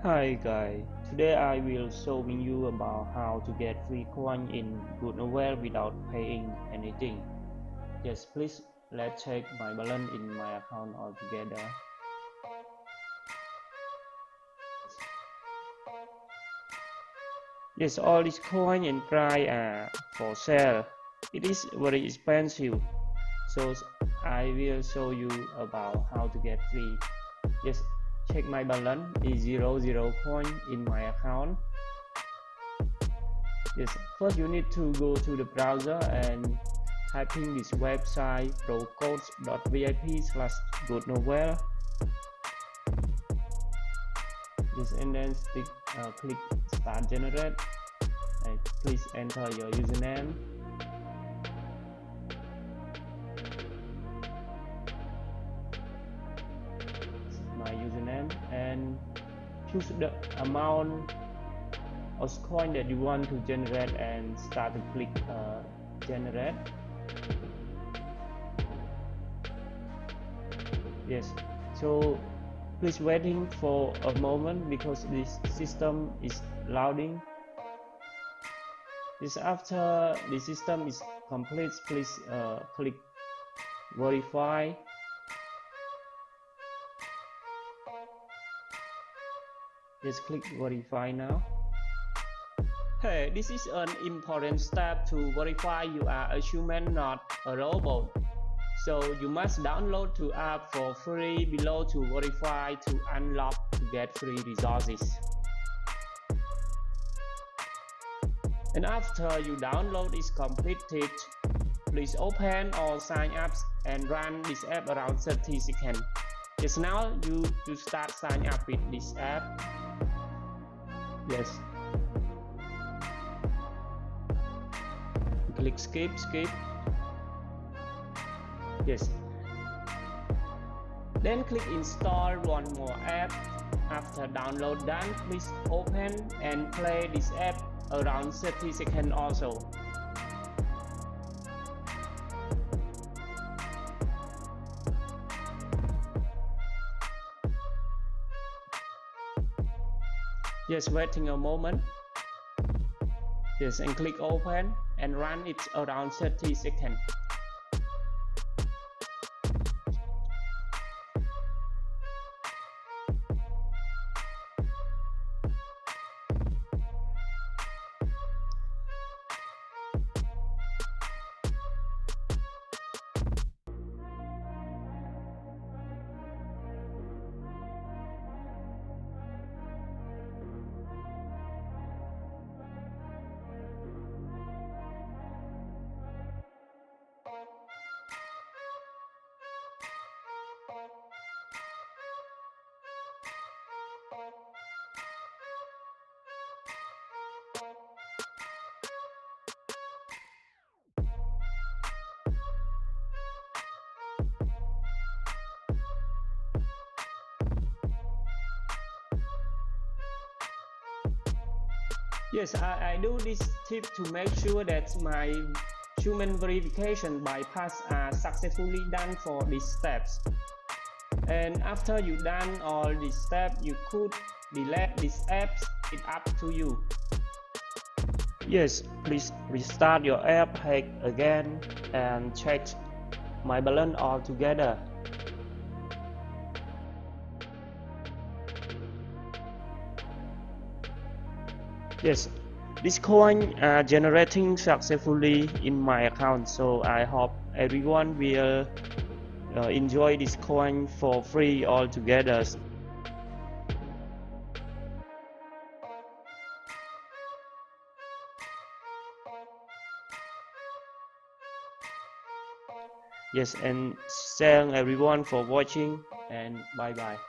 Hi guys, today I will showing you about how to get free coin in Goodnovel without paying anything. Yes, please let's check my balance in my account altogether. Yes, all these coin and price are for sale. It is very expensive, so I will show you about how to get free. Yes, check my balance is 0 coin in my account. Yes, first you need to go to the browser and typing this website procodes.vip/goodnovel. Yes, and then click start generate and please enter your username. This is my username and choose the amount of coin that you want to generate and start to click generate. Yes, so please waiting for a moment because this system is loading. This after the system is complete, please click verify. Just click verify now. Hey, this is an important step to verify you are a human, not a robot. So you must download the app for free below to verify to unlock to get free resources. And after you download is completed, please open or sign up and run this app around 30 seconds. Just now you start sign up with this app. Yes. Click skip. Yes. Then click install one more app. After download done, please open and play this app around 30 seconds also. Just waiting a moment. Yes, and click open and run it around 30 seconds. Yes, I do this tip to make sure that my human verification bypass are successfully done for these steps. And after you done all these steps, you could delete these apps. It's up to you. Yes, please restart your app again and check my balance all together. Yes, this coin are generating successfully in my account, so I hope everyone will enjoy this coin for free altogether. Yes, and thank everyone for watching and bye bye.